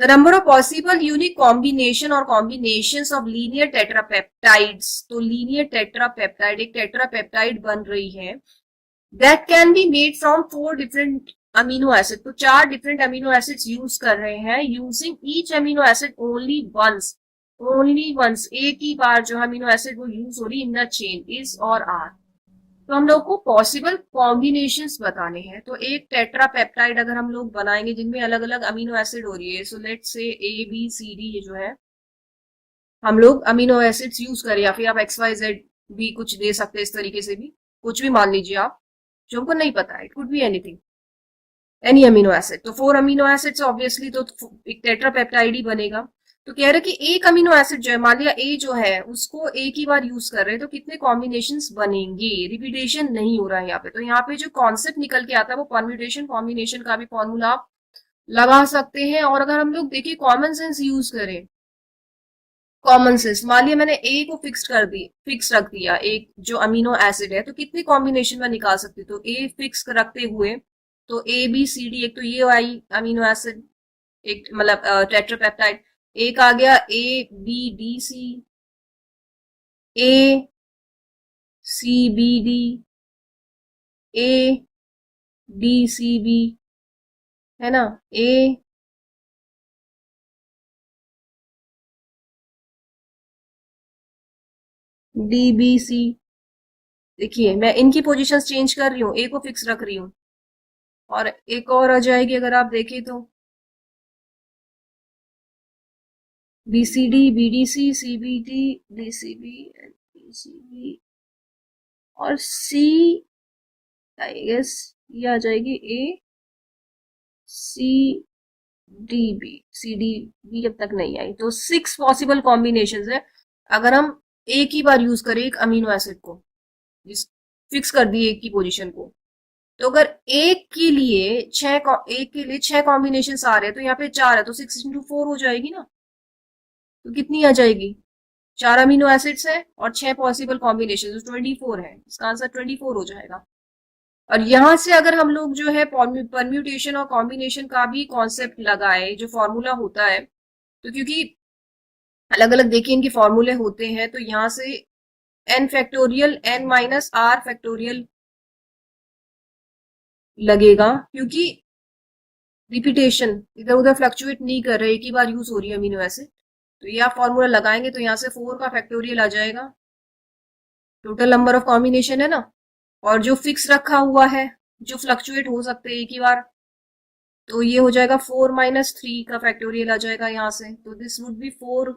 the number of possible unique combination और कॉम्बिनेशंस ऑफ लीनियर टेट्रापेप्टाइड्स. तो लीनियर टेट्रापेप्टाइड, एक टेट्रापेप्टाइड बन रही है that can be made from 4 different amino acid. तो 4 डिफरेंट अमीनो एसिड्स यूज कर रहे हैं using each amino acid only once. एक ही बार जो अमीनो एसिड वो यूज हो रही इन द चेन इज और आर. तो हम लोग को पॉसिबल कॉम्बिनेशंस बताने हैं. तो एक टेट्रापेप्टाइड अगर हम लोग बनाएंगे जिनमें अलग अलग अमीनो एसिड हो रही है, so let's say A B C D ये जो है हम लोग अमीनो एसिड्स यूज करें, या फिर आप एक्स वाई जेड भी कुछ दे सकते हैं. इस तरीके से भी कुछ भी मान लीजिए आप जो हमको नहीं पता है. It could be anything, any amino acid. तो 4 अमीनो एसिड ऑब्वियसली तो एक टेट्रापेप्टाइड ही बनेगा. तो कह रहे कि एक अमीनो एसिड जो है मान लिया ए जो है उसको एक ही बार यूज कर रहे हैं तो कितने कॉम्बिनेशंस बनेंगे. रिपीटेशन नहीं हो रहा है यहाँ पे. तो यहाँ पे जो कॉन्सेप्ट निकल के आता है वो परम्यूटेशन कॉम्बिनेशन का भी फॉर्मूला आप लगा सकते हैं. और अगर हम लोग देखिए कॉमन सेंस यूज करें, कॉमन सेंस मान लिया मैंने ए को फिक्स रख दिया, एक जो अमीनो एसिड है तो कितने कॉम्बिनेशन में निकाल सकते. तो ए फिक्स रखते हुए तो ए बी सी डी, एक तो ये आई अमीनो एसिड एक मतलब टेट्रापेप्टाइड, एक आ गया A B D C, A C B D, A D C B, है ना, ए डी बी सी। देखिए मैं इनकी पोजीशंस चेंज कर रही हूँ, ए को फिक्स रख रही हूँ, और एक और आ जाएगी अगर आप देखें तो B C D, B D C, C B D, D C B, D C B, और सी, आई गेस ये आ जाएगी A C D B. C D B अब तक नहीं आई, तो 6 पॉसिबल कॉम्बिनेशंस है। अगर हम एक ही बार यूज करें एक अमीनो एसिड को, जिस फिक्स कर दिए एक की पोजीशन को, तो अगर एक के लिए 6 कॉम्बिनेशन आ रहे हैं, तो यहाँ पे 4 है, तो 6 into 4 हो जाएगी ना। तो कितनी आ जाएगी, 4 अमीनो एसिड्स है और 6 पॉसिबल कॉम्बिनेशन, जो 24 है। इसका आंसर 24 हो जाएगा। और यहां से अगर हम लोग जो है परम्यूटेशन और कॉम्बिनेशन का भी कॉन्सेप्ट लगाए, जो फॉर्मूला होता है, तो क्योंकि अलग अलग देखिए इनके फॉर्मूले होते हैं, तो यहाँ से n factorial n minus r factorial लगेगा, क्योंकि रिपीटेशन इधर उधर फ्लक्चुएट नहीं कर रहे, एक ही बार यूज हो रही है अमीनो एसिड। तो ये आप फॉर्मूला लगाएंगे तो यहाँ से 4 का फैक्टोरियल आ जाएगा, टोटल नंबर ऑफ कॉम्बिनेशन है ना। और जो फिक्स रखा हुआ है, जो फ्लक्चुएट हो सकते हैं एक ही बार, तो ये हो जाएगा 4 माइनस 3 का फैक्टोरियल आ जाएगा यहाँ से। तो दिस वुड बी 4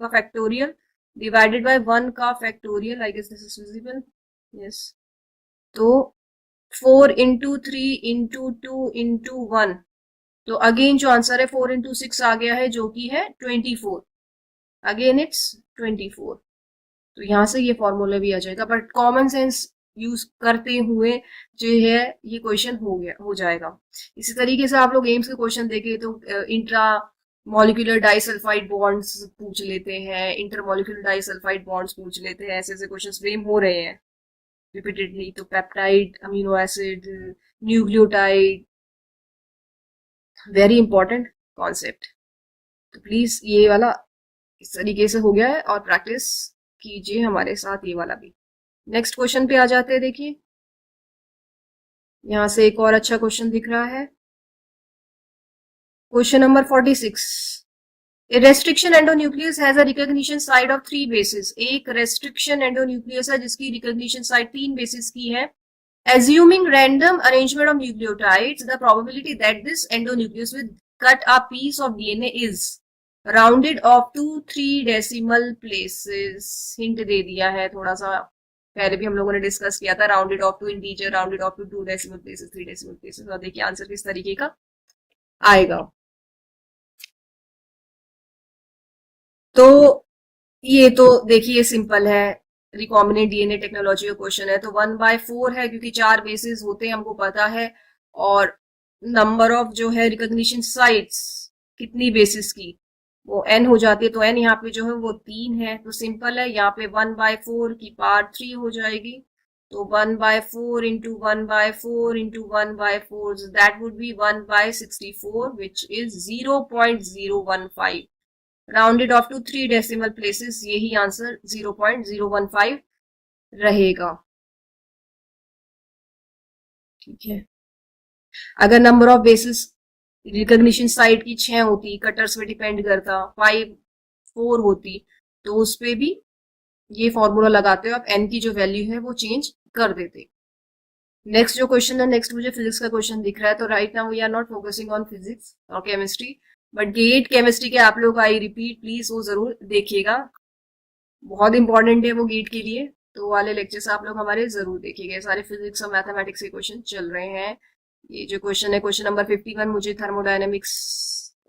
का फैक्टोरियल डिवाइडेड बाय 1 का factorial. I guess this is visible, yes. तो 4 इंटू 3 इंटू 2 इंटू 1, तो अगेन जो आंसर है 4 इंटू 6 आ गया है, जो कि है 24। Again it's 24। तो यहां से ये फॉर्मूला भी आ जाएगा, बट कॉमन सेंस यूज करते हुए जो है ये क्वेश्चन हो जाएगा। इसी तरीके से आप लोग एम्स के क्वेश्चन देखें तो इंट्रा मॉलिक्यूलर डाइसल्फाइड बॉन्ड्स पूछ लेते हैं, इंटर मॉलिक्यूलर डाइसल्फाइड बॉन्ड्स पूछ लेते हैं, ऐसे ऐसे क्वेश्चन फ्रेम हो रहे हैं रिपीटेडली। तो peptide, amino acid, nucleotide, very important concept. तो प्लीज ये वाला इस तरीके से हो गया है, और प्रैक्टिस कीजिए हमारे साथ ये वाला भी। नेक्स्ट क्वेश्चन पे आ जाते हैं। देखिए यहां से एक और अच्छा क्वेश्चन दिख रहा है, question number 46। A restriction endonucleus has a recognition site of 3 bases। एक restriction endonucleus है जिसकी recognition site 3 bases की है। Assuming random arrangement of nucleotides, the probability that this endonucleus will cut a piece of DNA is rounded off to 3 decimal places। Hint दे दिया है थोड़ा सा, पहले भी हम लोगों ने डिस्कस किया था, rounded off to integer, rounded off to 2 decimal places, 3 decimal places. और देखिए आंसर किस तरीके का आएगा। तो ये तो देखिए सिंपल है, रिकॉम्बिनेंट डीएनए टेक्नोलॉजी का क्वेश्चन है। तो 1/4 है, क्योंकि 4 बेसिस होते हैं हमको पता है, और नंबर ऑफ जो है रिकॉग्निशन साइट्स कितनी बेसिस की, वो n हो जाती है, तो n यहाँ पे जो है वो 3 है। तो सिंपल है, यहाँ पे 1/4 की पावर 3 हो जाएगी। तो 1/4 into 1/4 into 1/4, that would be 1/64, which is 0.015। Rounded off to 3 decimal places, यही आंसर 0.015 रहेगा। ठीक है, अगर number of bases recognition site की 6 होती, कटर्स पे डिपेंड करता, 4 होती, तो उस पे भी ये फॉर्मूला लगाते हो आप, n की जो वैल्यू है वो चेंज कर देते। नेक्स्ट जो क्वेश्चन है, नेक्स्ट मुझे फिजिक्स का क्वेश्चन दिख रहा है। तो right now we are not focusing on physics और केमिस्ट्री, बट गेट केमिस्ट्री के आप लोग, आई रिपीट प्लीज, वो जरूर देखिएगा, बहुत इंपॉर्टेंट है वो गेट के लिए। तो वाले लेक्चर्स आप लोग हमारे जरूर देखिएगा, सारे फिजिक्स और मैथमेटिक्स के क्वेश्चन चल रहे हैं। ये जो क्वेश्चन है, क्वेश्चन नंबर 51, मुझे थर्मोडायनेमिक्स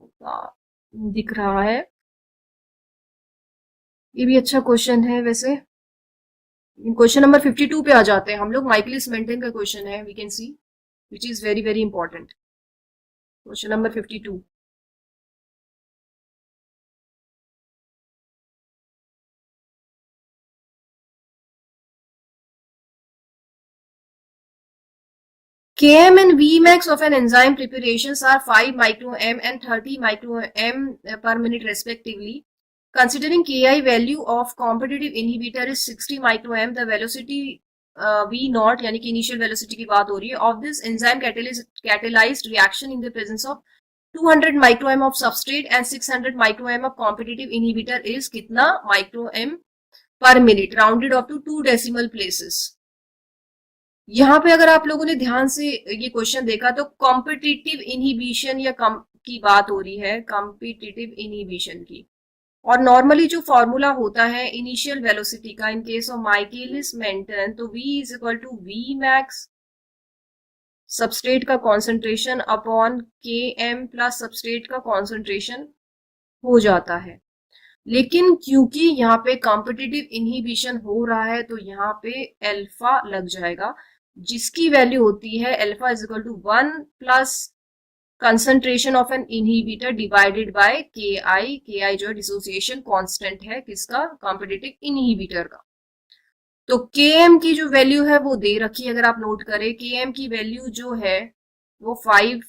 का दिख रहा है। ये भी अच्छा क्वेश्चन है वैसे। क्वेश्चन नंबर 52 पे आ जाते हैं हम लोग, माइकलिस मेंटेन का क्वेश्चन है, we can see, which is very very important. Question number 52, Km and Vmax of an enzyme preparations are 5 microM and 30 microM per minute respectively. Considering Ki value of competitive inhibitor is 60 microM, the velocity V naught यानी कि initial velocity की बात हो रही है of this enzyme catalysed reaction in the presence of 200 micro M of substrate and 600 micro M of competitive inhibitor is कितना micro M per minute rounded off to 2 decimal places. यहाँ पे अगर आप लोगों ने ध्यान से ये क्वेश्चन देखा तो कॉम्पिटिटिव इनहिबिशन या की बात हो रही है, कॉम्पिटिटिव इनहिबिशन की। और नॉर्मली जो फॉर्मूला होता है इनिशियल वेलोसिटी का in case of Michaelis Menten, तो v is equal to V max substrate का concentration upon K M plus substrate का कॉन्सेंट्रेशन हो जाता है। लेकिन क्योंकि यहाँ पे कॉम्पिटिटिव इनहिबिशन हो रहा है तो यहाँ पे अल्फा लग जाएगा, जिसकी वैल्यू होती है alpha is equal to 1 plus concentration of an inhibitor divided by K I जो डिसोसिएशन कांस्टेंट है किसका, कॉम्पिटिटिव इनहिबिटर का। तो के एम की जो वैल्यू है वो दे रखी है, अगर आप नोट करें के एम की वैल्यू जो है वो 5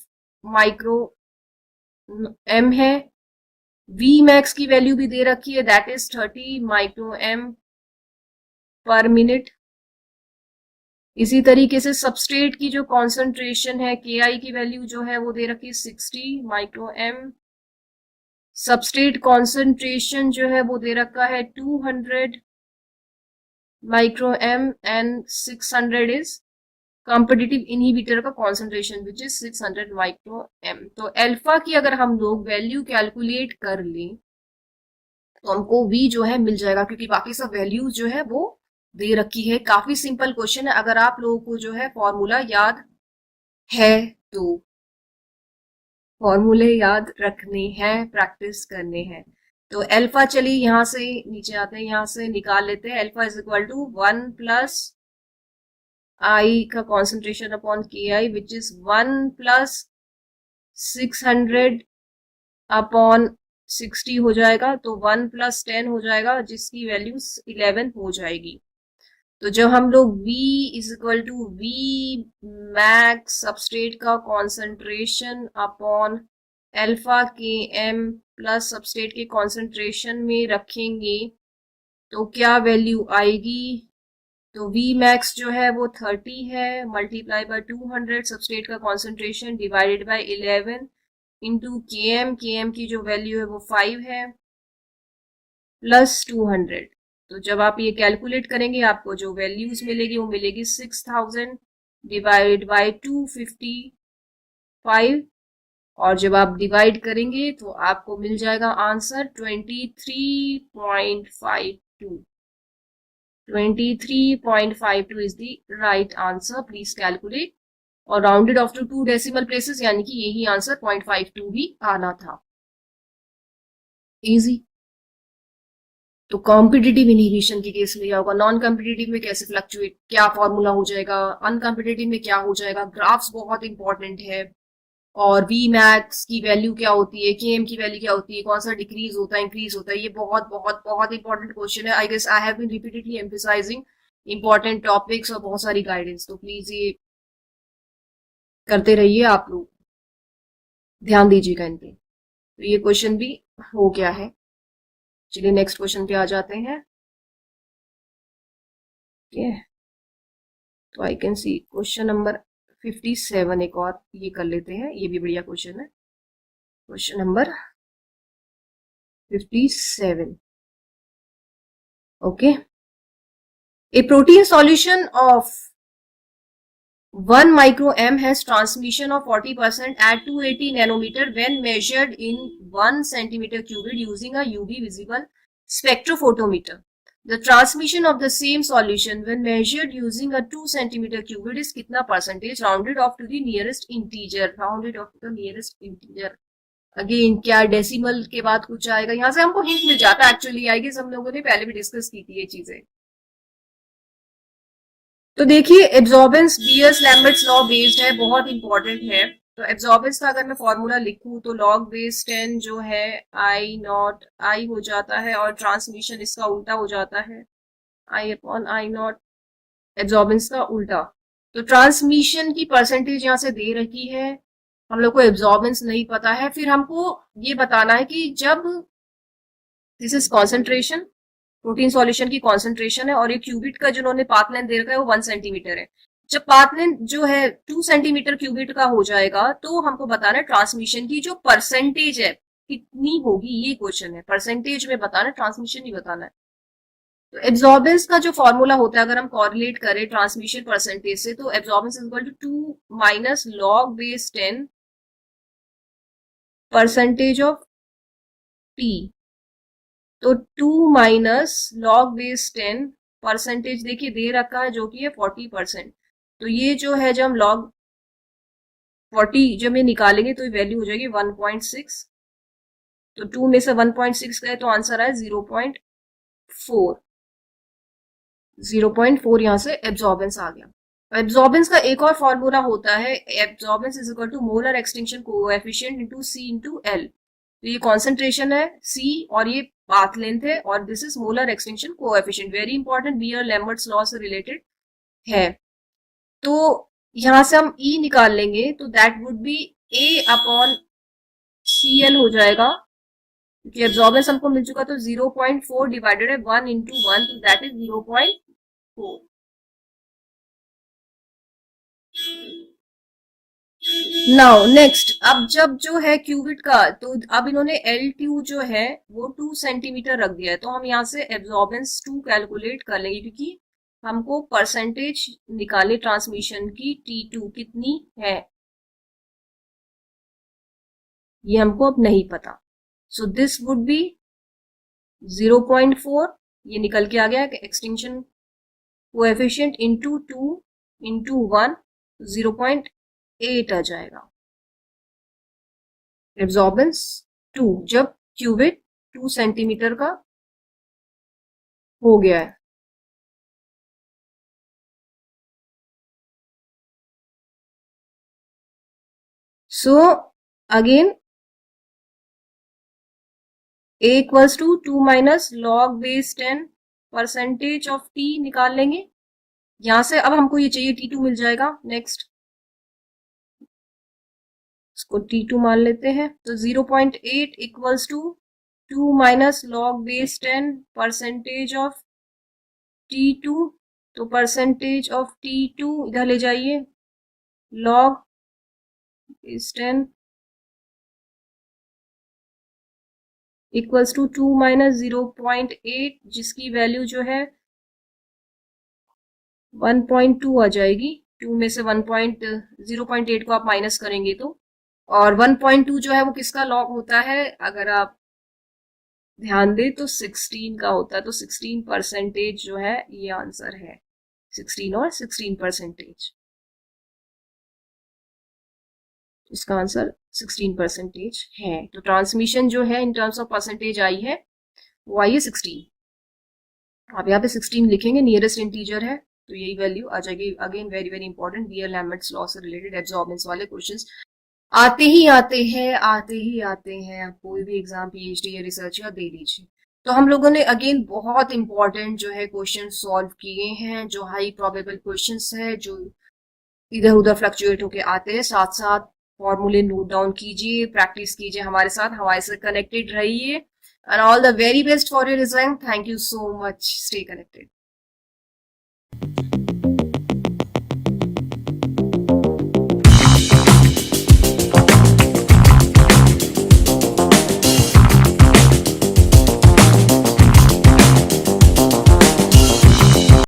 माइक्रो एम है। वी मैक्स की वैल्यू भी दे रखी है, दैट इज 30 माइक्रो एम पर मिनट। इसी तरीके से सबस्ट्रेट की जो कॉन्सेंट्रेशन है के आई की वैल्यू जो है वो दे रखी है 60 माइक्रो एम। सबस्ट्रेट कॉन्सेंट्रेशन जो है वो दे रखा है 200 micro M and 600 is competitive inhibitor का concentration which is 600 micro M. तो अल्फा की अगर हम लोग वैल्यू कैलकुलेट कर लें तो हमको वी जो है मिल जाएगा, क्योंकि बाकी सब वैल्यूज जो है वो दे रखी है। काफी सिंपल क्वेश्चन है, अगर आप लोगों को जो है फॉर्मूला याद है तो फॉर्मूले याद रखने हैं, प्रैक्टिस करने हैं। तो अल्फा चलिए यहां से नीचे आते हैं, यहां से निकाल लेते हैं। Alpha is equal to 1 plus I का concentration upon K I which is 1 plus 600 upon 60 हो जाएगा, तो 1 प्लस 10 हो जाएगा जिसकी वैल्यू 11 हो जाएगी। तो जब हम लोग V is equal to V max substrate का concentration upon alpha K M plus substrate के कॉन्सेंट्रेशन में रखेंगे तो क्या वैल्यू आएगी, तो V मैक्स जो है वो 30 है मल्टीप्लाई बाय 200 सबस्ट्रेट का कॉन्सेंट्रेशन डिवाइडेड बाय 11 इंटू के एम की जो वैल्यू है वो 5 है प्लस 200। तो जब आप ये कैलकुलेट करेंगे आपको जो वैल्यूज मिलेगी वो मिलेगी 6000 डिवाइडेड बाय 255, और जब आप डिवाइड करेंगे तो आपको मिल जाएगा answer 23.52। 23.52 is the right answer, please calculate. और rounded off to 2 decimal places यानी कि यही आंसर 0.52 ही आना था। इजी। तो कॉम्पिटिटिव इनहिबिशन के केस में क्या होगा, नॉन कॉम्पिटिटिव में कैसे फ्लक्चुएट, क्या फॉर्मूला हो जाएगा, अनकॉम्पिटिटिव में क्या हो जाएगा, ग्राफ्स बहुत इंपॉर्टेंट है। और वी मैक्स की वैल्यू क्या होती है, के एम की वैल्यू क्या होती है, कौन सा डिक्रीज होता है इंक्रीज होता है, ये बहुत बहुत बहुत इंपॉर्टेंट क्वेश्चन है। I guess I have been repeatedly emphasizing important topics और बहुत सारी गाइडेंस, तो प्लीज ये करते रहिए, आप लोग ध्यान दीजिएगा इन पे। तो ये क्वेश्चन भी हो गया है। चलिए नेक्स्ट क्वेश्चन पे आ जाते हैं। तो I can see question number 57 एक और ये कर लेते हैं, ये भी बढ़िया क्वेश्चन है। Question number 57, okay. A protein solution of 1 microM has transmission of 40% at 280 nanometer when measured in 1 centimeter cubed using a UV visible spectrophotometer. The transmission of the same solution when measured using a 2 centimeter cubed is कितना percentage rounded off to the nearest integer, rounded off to the nearest integer. Again क्या decimal के बाद कुछ आएगा, यहाँ से हमको hint मिल जाता है एक्चुअली। आई गेस हम लोगों ने पहले भी डिस्कस की थी ये चीजें। तो देखिए absorbance Beer's Lambert's law based है, बहुत इंपॉर्टेंट है। तो एब्जॉर्बेंस का अगर मैं फॉर्मूला लिखूं तो लॉग बेस 10 जो है आई नॉट आई हो जाता है, और ट्रांसमिशन इसका उल्टा हो जाता है, आई अपॉन आई नॉट, एब्जॉर्बेंस का उल्टा। तो ट्रांसमिशन की परसेंटेज यहाँ से दे रखी है, हम लोग को एब्जॉर्बेंस नहीं पता है। फिर हमको ये बताना है कि जब this is concentration protein solution की कॉन्सेंट्रेशन है, और ये क्यूबिट का जिन्होंने पाथ लेंथ दे रखा है वो 1 सेंटीमीटर है। जब पाथ लेंथ जो है 2 सेंटीमीटर क्यूबिट का हो जाएगा तो हमको बताना है ट्रांसमिशन की जो परसेंटेज है कितनी होगी, ये क्वेश्चन है। परसेंटेज में बताना है, ट्रांसमिशन नहीं बताना है। तो एब्जॉर्बेंस का जो फॉर्मूला होता है, अगर हम कॉरिलेट करें ट्रांसमिशन परसेंटेज से, तो absorbance is equal to 2 minus log base 10 percentage of T. तो 2 माइनस लॉग बेस 10 परसेंटेज देखिए दे रखा है जो कि है 40%। तो ये जो है जब हम लॉग 40 जब ये निकालेंगे तो ये वैल्यू हो जाएगी 1.6। तो 2 में से 1.6 गए तो आंसर आए 0.4। 0.4 यहां से एब्जॉर्बेंस आ गया। एब्जॉर्बेंस का एक और फॉर्मूला होता है, absorbance is equal to molar extinction coefficient into C into L. तो ये कॉन्सेंट्रेशन है सी और ये पाथ लेंथ है, और this is molar extinction coefficient. Very important, Beer Lambert's law से रिलेटेड है। तो यहां से हम ई निकाल लेंगे तो that would be A upon C L हो जाएगा, क्योंकि एब्जॉर्बेंस हमको मिल चुका। तो 0.4 डिवाइडेड है 1 इंटू 1, तो दैट इज 0.4। नाउ नेक्स्ट, अब जब जो है क्यूबिट का, तो अब इन्होंने L2 जो है वो 2 सेंटीमीटर रख दिया है, तो हम यहाँ से एब्जॉर्बेंस 2 कैलकुलेट कर लेंगे, क्योंकि हमको परसेंटेज निकाले ट्रांसमिशन की T2 कितनी है ये हमको अब नहीं पता। सो दिस वुड बी 0.4, ये निकल के आ गया एक्सटिंक्शन कोएफिशिएंट इंटू 2 इंटू 1, 0.8 आ जाएगा। एब्जॉर्बेंस 2 जब क्यूबिट 2 सेंटीमीटर का हो गया है। So again A equals to 2 minus log base 10 percentage of T निकाल लेंगे। यहां से अब हमको ये चाहिए T2 मिल जाएगा। नेक्स्ट इसको T2 मान लेते हैं, तो 0.8 equals to 2 minus log base 10 percentage of T2। तो परसेंटेज ऑफ T2 इधर ले जाइए, log base 10 equals to 2 minus 0.8, जिसकी वैल्यू जो है 1.2 आ जाएगी। 2 में से 0.8 को आप माइनस करेंगे तो, और 1.2 जो है वो किसका लॉग होता है, अगर आप ध्यान दें तो 16 का होता है। तो 16 परसेंटेज जो है ये आंसर है, 16 और 16 परसेंटेज, इसका आंसर 16 परसेंटेज है। तो ट्रांसमिशन जो है इन टर्म्स ऑफ परसेंटेज आई है वो आई है 16। आप यहाँ पे 16 लिखेंगे, नियरेस्ट इंटीजर है तो यही वैल्यू आ जाएगी। Again very very important, Beer Lambert's law से रिलेटेड एब्जॉर्बेंस वाले क्वेश्चंस आते ही आते हैं, आते ही आते हैं। आप कोई भी एग्जाम पीएचडी या रिसर्च या दे लीजिए। तो हम लोगों ने अगेन बहुत इंपॉर्टेंट जो है क्वेश्चन सॉल्व किए हैं, जो हाई प्रोबेबल क्वेश्चंस है, जो इधर उधर फ्लक्चुएट होके आते हैं। साथ साथ फॉर्मूले नोट डाउन कीजिए, प्रैक्टिस कीजिए हमारे साथ, हमारे से कनेक्टेड रहिए। And all the very best for your result. Thank you so much, stay connected.